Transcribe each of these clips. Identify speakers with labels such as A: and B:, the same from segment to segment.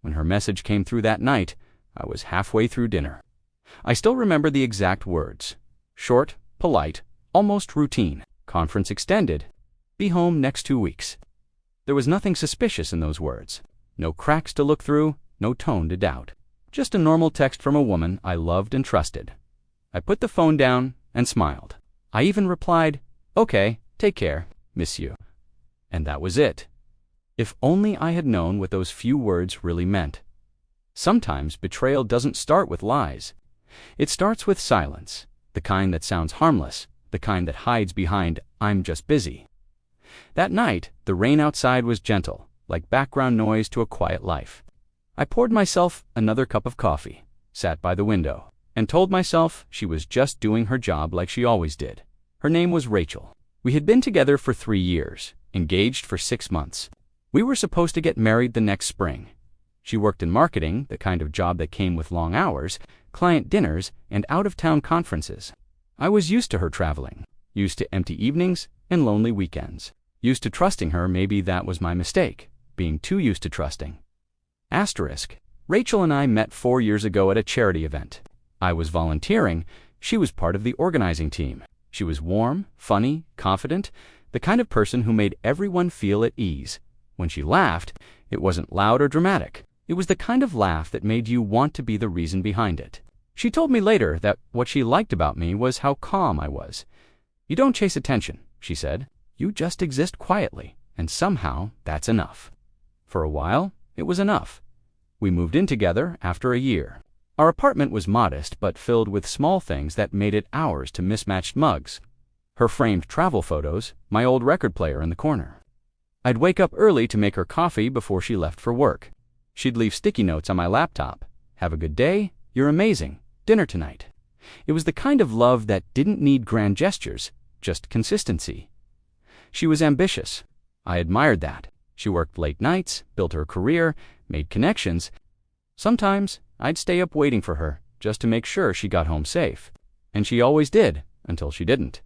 A: When her message came through that night, I was halfway through dinner. I still remember the exact words. Short, polite, almost routine. Conference extended. Be home next 2 weeks. There was nothing suspicious in those words. No cracks to look through, no tone to doubt. Just a normal text from a woman I loved and trusted. I put the phone down and smiled. I even replied, "Okay, take care, miss you." And that was it. If only I had known what those few words really meant. Sometimes betrayal doesn't start with lies. It starts with silence, the kind that sounds harmless, the kind that hides behind, "I'm just busy." That night, the rain outside was gentle, like background noise to a quiet life. I poured myself another cup of coffee, sat by the window, and told myself she was just doing her job like she always did. Her name was Rachel. We had been together for 3 years, engaged for 6 months. We were supposed to get married the next spring. She worked in marketing, the kind of job that came with long hours, client dinners, and out-of-town conferences. I was used to her traveling, used to empty evenings and lonely weekends. Used to trusting her. Maybe that was my mistake, being too used to trusting. Asterisk. Rachel and I met 4 years ago at a charity event. I was volunteering. She was part of the organizing team. She was warm, funny, confident, the kind of person who made everyone feel at ease. When she laughed, it wasn't loud or dramatic. It was the kind of laugh that made you want to be the reason behind it. She told me later that what she liked about me was how calm I was. "You don't chase attention," she said. "You just exist quietly, and somehow that's enough." For a while, it was enough. We moved in together after a year. Our apartment was modest but filled with small things that made it ours to mismatched mugs. Her framed travel photos, my old record player in the corner. I'd wake up early to make her coffee before she left for work. She'd leave sticky notes on my laptop. "Have a good day. You're amazing. Dinner tonight." It was the kind of love that didn't need grand gestures, just consistency. She was ambitious. I admired that. She worked late nights, built her career, made connections. Sometimes I'd stay up waiting for her, just to make sure she got home safe. And she always did, until she didn't.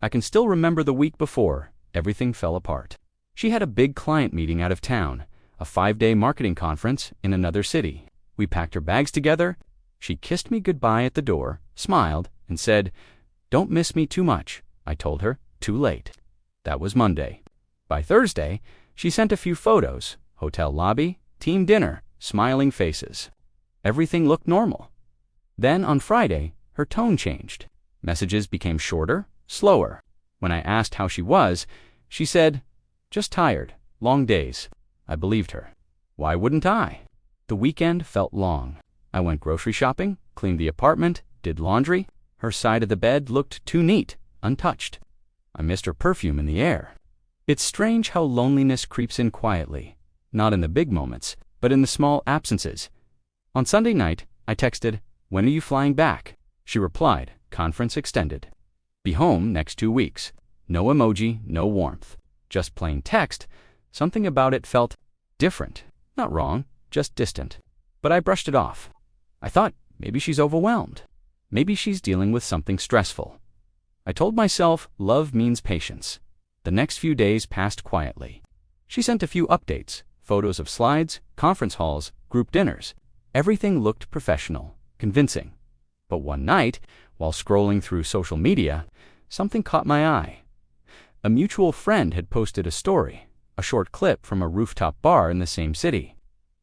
A: I can still remember the week before everything fell apart. She had a big client meeting out of town, a 5-day marketing conference in another city. We packed her bags together. She kissed me goodbye at the door, smiled, and said, "Don't miss me too much." I told her, too late. That was Monday. By Thursday, she sent a few photos, hotel lobby, team dinner, smiling faces. Everything looked normal. Then on Friday, her tone changed. Messages became shorter, slower. When I asked how she was, she said, "Just tired, long days." I believed her. Why wouldn't I? The weekend felt long. I went grocery shopping, cleaned the apartment, did laundry. Her side of the bed looked too neat, untouched. I missed her perfume in the air. It's strange how loneliness creeps in quietly, not in the big moments, but in the small absences. On Sunday night, I texted, "When are you flying back?" She replied, "Conference extended. Be home next 2 weeks." No emoji, no warmth. Just plain text. Something about it felt different. Not wrong, just distant. But I brushed it off. I thought, maybe she's overwhelmed. Maybe she's dealing with something stressful. I told myself love means patience. The next few days passed quietly. She sent a few updates, photos of slides, conference halls, group dinners. Everything looked professional, convincing. But one night, while scrolling through social media, something caught my eye. A mutual friend had posted a story, a short clip from a rooftop bar in the same city.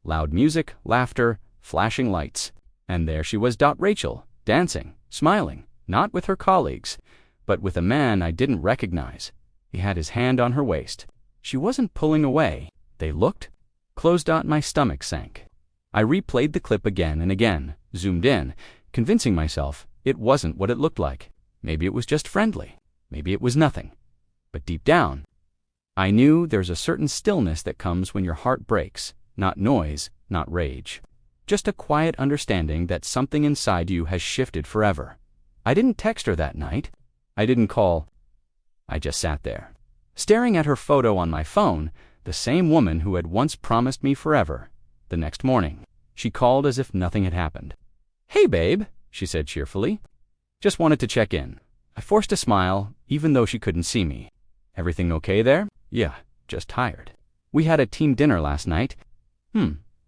A: Loud music, laughter, flashing lights. And there she was, Rachel, dancing, smiling, not with her colleagues, but with a man I didn't recognize. He had his hand on her waist. She wasn't pulling away. They looked. Closed. My stomach sank. I replayed the clip again and again, zoomed in, convincing myself it wasn't what it looked like. Maybe it was just friendly. Maybe it was nothing. But deep down, I knew there's a certain stillness that comes when your heart breaks. Not noise, not rage. Just a quiet understanding that something inside you has shifted forever. I didn't text her that night. I didn't call. I just sat there, staring at her photo on my phone, the same woman who had once promised me forever. The next morning, she called as if nothing had happened. "Hey, babe," she said cheerfully. "Just wanted to check in." I forced a smile, even though she couldn't see me. "Everything okay there?" "Yeah, just tired. We had a team dinner last night."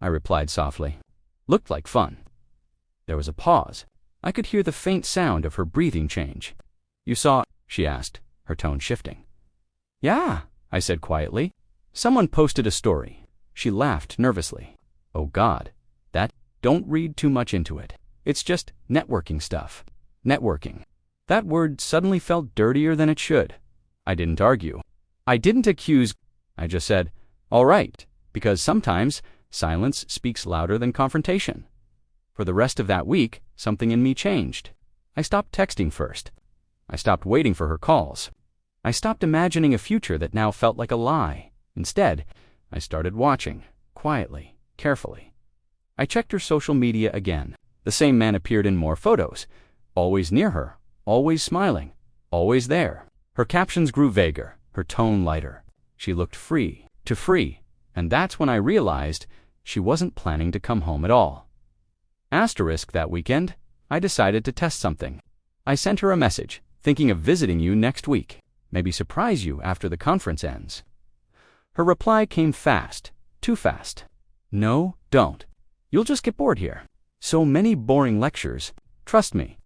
A: I replied softly. Looked like fun. There was a pause. I could hear the faint sound of her breathing change. You saw, she asked, her tone shifting. Yeah, I said quietly. Someone posted a story. She laughed nervously. Oh God, don't read too much into it. It's just networking stuff. Networking. That word suddenly felt dirtier than it should. I didn't argue. I didn't accuse. I just said, all right, because sometimes silence speaks louder than confrontation. For the rest of that week, something in me changed. I stopped texting first. I stopped waiting for her calls. I stopped imagining a future that now felt like a lie. Instead, I started watching, quietly, carefully. I checked her social media again. The same man appeared in more photos, always near her, always smiling, always there. Her captions grew vaguer, her tone lighter. She looked free, and that's when I realized she wasn't planning to come home at all. Asterisk that weekend, I decided to test something. I sent her a message, thinking of visiting you next week, maybe surprise you after the conference ends. Her reply came fast, too fast. No, don't. You'll just get bored here. So many boring lectures. Trust me,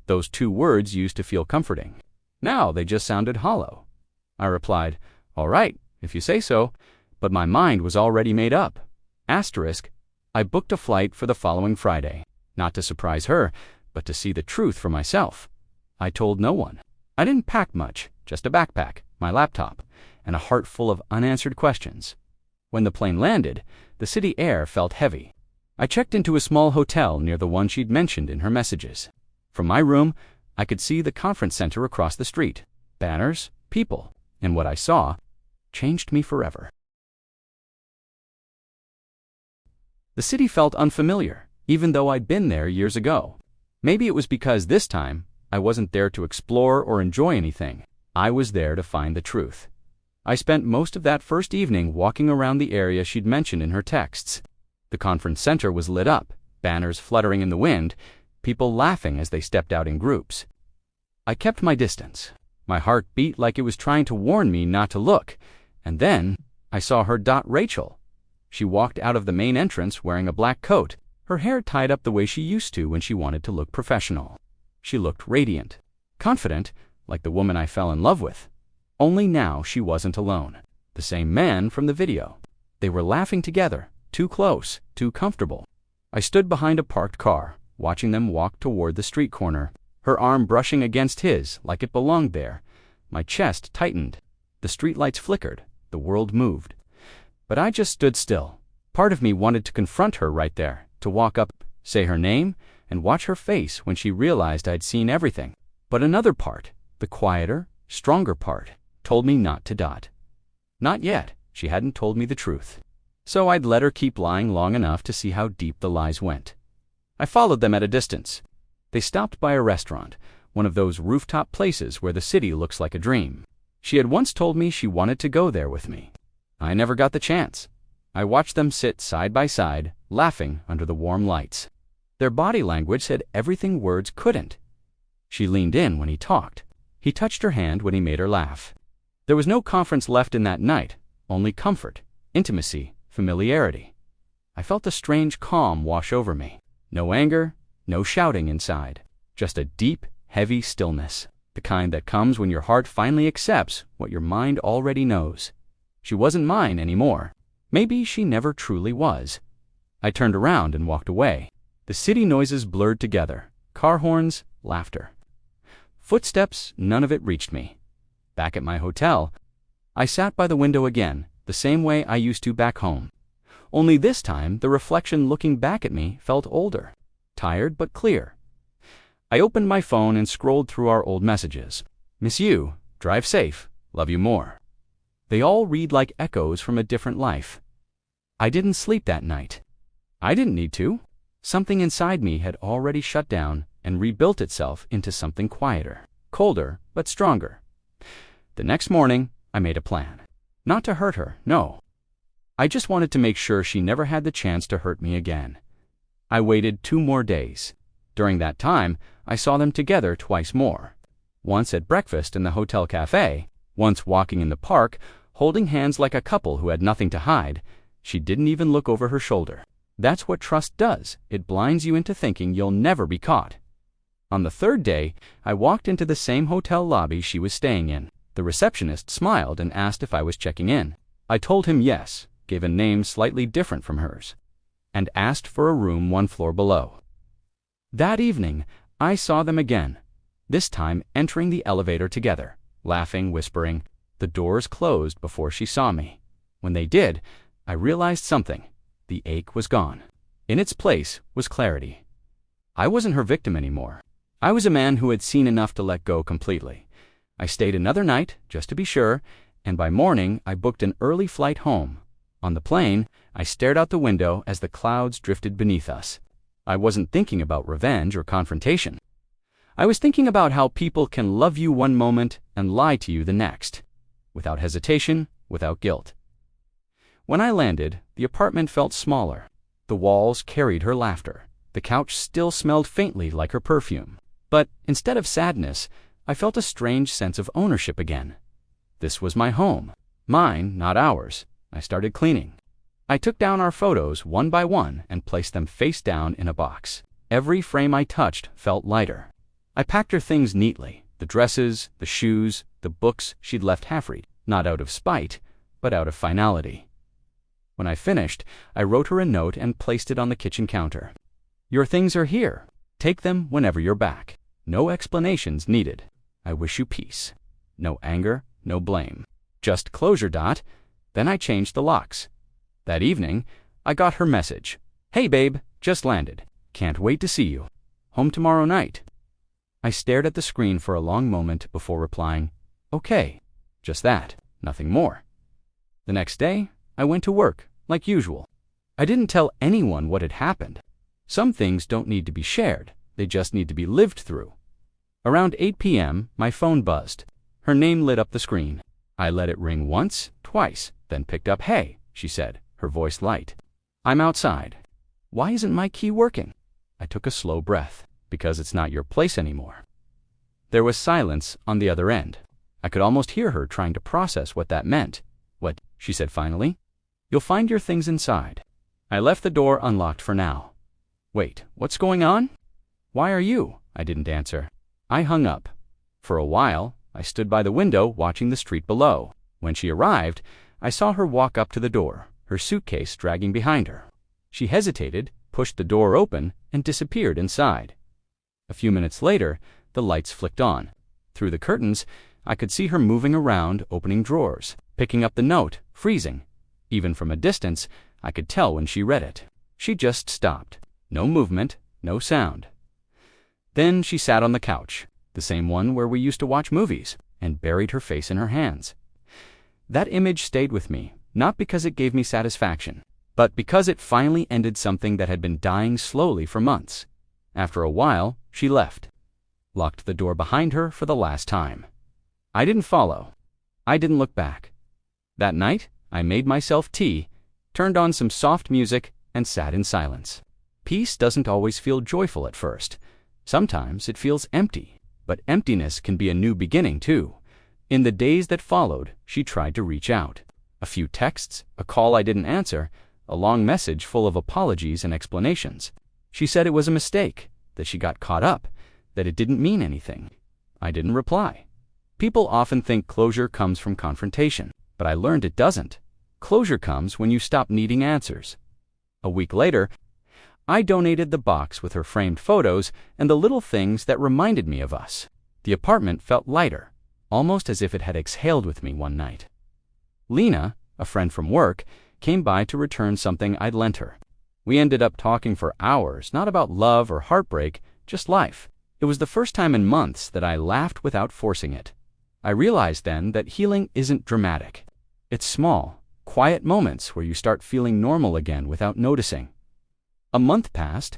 A: those 2 words used to feel comforting. Now they just sounded hollow. I replied, all right, if you say so, but my mind was already made up. Asterisk, I booked a flight for the following Friday, not to surprise her, but to see the truth for myself. I told no one. I didn't pack much, just a backpack, my laptop, and a heart full of unanswered questions. When the plane landed, the city air felt heavy. I checked into a small hotel near the one she'd mentioned in her messages. From my room, I could see the conference center across the street. Banners, people, and what I saw changed me forever. The city felt unfamiliar, even though I'd been there years ago. Maybe it was because this time, I wasn't there to explore or enjoy anything. I was there to find the truth. I spent most of that first evening walking around the area she'd mentioned in her texts. The conference center was lit up, banners fluttering in the wind, people laughing as they stepped out in groups. I kept my distance. My heart beat like it was trying to warn me not to look, and then I saw her. Rachel. She walked out of the main entrance wearing a black coat, her hair tied up the way she used to when she wanted to look professional. She looked radiant, confident, like the woman I fell in love with. Only now she wasn't alone. The same man from the video. They were laughing together, too close, too comfortable. I stood behind a parked car, watching them walk toward the street corner, her arm brushing against his like it belonged there. My chest tightened. The streetlights flickered. The world moved. But I just stood still. Part of me wanted to confront her right there, to walk up, say her name, and watch her face when she realized I'd seen everything. But another part, the quieter, stronger part, told me not to. Not yet. She hadn't told me the truth. So I'd let her keep lying long enough to see how deep the lies went. I followed them at a distance. They stopped by a restaurant, one of those rooftop places where the city looks like a dream. She had once told me she wanted to go there with me. I never got the chance. I watched them sit side by side, laughing under the warm lights. Their body language said everything words couldn't. She leaned in when he talked. He touched her hand when he made her laugh. There was no conference left in that night, only comfort, intimacy, familiarity. I felt a strange calm wash over me. No anger, no shouting inside. Just a deep, heavy stillness. The kind that comes when your heart finally accepts what your mind already knows. She wasn't mine anymore. Maybe she never truly was. I turned around and walked away. The city noises blurred together. Car horns, laughter. Footsteps, none of it reached me. Back at my hotel, I sat by the window again, the same way I used to back home. Only this time, the reflection looking back at me felt older. Tired but clear. I opened my phone and scrolled through our old messages. Miss you, drive safe, love you more. They all read like echoes from a different life. I didn't sleep that night. I didn't need to. Something inside me had already shut down and rebuilt itself into something quieter, colder, but stronger. The next morning, I made a plan. Not to hurt her, no. I just wanted to make sure she never had the chance to hurt me again. I waited 2 more days. During that time, I saw them together twice more. Once at breakfast in the hotel cafe, once walking in the park, holding hands like a couple who had nothing to hide, She didn't even look over her shoulder. That's what trust does. It blinds you into thinking you'll never be caught. On the third day, I walked into the same hotel lobby she was staying in. The receptionist smiled and asked if I was checking in. I told him yes, gave a name slightly different from hers, and asked for a room 1 floor below. That evening, I saw them again, this time entering the elevator together, laughing, whispering. The doors closed before she saw me. When they did, I realized something. The ache was gone. In its place was clarity. I wasn't her victim anymore. I was a man who had seen enough to let go completely. I stayed another night, just to be sure, and by morning I booked an early flight home. On the plane, I stared out the window as the clouds drifted beneath us. I wasn't thinking about revenge or confrontation. I was thinking about how people can love you one moment and lie to you the next, without hesitation, without guilt. When I landed, the apartment felt smaller. The walls carried her laughter. The couch still smelled faintly like her perfume. But instead of sadness, I felt a strange sense of ownership again. This was my home. Mine, not ours. I started cleaning. I took down our photos one by one and placed them face down in a box. Every frame I touched felt lighter. I packed her things neatly, the dresses, the shoes, the books she'd left half-read, not out of spite, but out of finality. When I finished, I wrote her a note and placed it on the kitchen counter. Your things are here. Take them whenever you're back. No explanations needed. I wish you peace. No anger, no blame. Just closure. Then I changed the locks. That evening, I got her message. Hey babe, just landed. Can't wait to see you. Home tomorrow night. I stared at the screen for a long moment before replying, okay. Just that, nothing more. The next day, I went to work, like usual. I didn't tell anyone what had happened. Some things don't need to be shared, they just need to be lived through. Around 8 p.m., my phone buzzed. Her name lit up the screen. I let it ring once, twice, then picked up. Hey, she said, her voice light. I'm outside. Why isn't my key working? I took a slow breath. Because it's not your place anymore. There was silence on the other end. I could almost hear her trying to process what that meant. What, she said finally. You'll find your things inside. I left the door unlocked for now. Wait, what's going on? Why are you? I didn't answer. I hung up. For a while, I stood by the window watching the street below. When she arrived, I saw her walk up to the door, her suitcase dragging behind her. She hesitated, pushed the door open, and disappeared inside. A few minutes later, the lights flicked on. Through the curtains, I could see her moving around, opening drawers, picking up the note, freezing. Even from a distance, I could tell when she read it. She just stopped. No movement, no sound. Then she sat on the couch, the same one where we used to watch movies, and buried her face in her hands. That image stayed with me, not because it gave me satisfaction, but because it finally ended something that had been dying slowly for months. After a while, she left, locked the door behind her for the last time. I didn't follow. I didn't look back. That night, I made myself tea, turned on some soft music, and sat in silence. Peace doesn't always feel joyful at first. Sometimes it feels empty, but emptiness can be a new beginning too. In the days that followed, she tried to reach out. A few texts, a call I didn't answer, a long message full of apologies and explanations. She said it was a mistake, that she got caught up, that it didn't mean anything. I didn't reply. People often think closure comes from confrontation, but I learned it doesn't. Closure comes when you stop needing answers. A week later, I donated the box with her framed photos and the little things that reminded me of us. The apartment felt lighter, almost as if it had exhaled with me one night. Lena, a friend from work, came by to return something I'd lent her. We ended up talking for hours, not about love or heartbreak, just life. It was the first time in months that I laughed without forcing it. I realized then that healing isn't dramatic. It's small, quiet moments where you start feeling normal again without noticing. A month passed.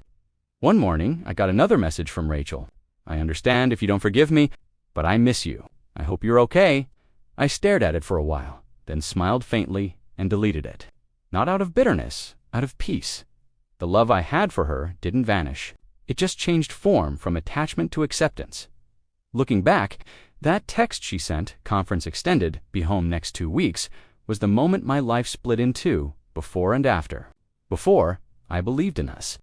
A: One morning, I got another message from Rachel. I understand if you don't forgive me, but I miss you. I hope you're okay. I stared at it for a while, then smiled faintly and deleted it. Not out of bitterness, out of peace. The love I had for her didn't vanish. It just changed form from attachment to acceptance. Looking back, that text she sent, conference extended, be home next 2 weeks, was the moment my life split in two Before and after. Before, I believed in us.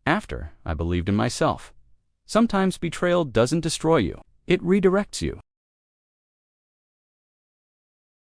A: After, I believed in myself. Sometimes betrayal doesn't destroy you. It redirects you.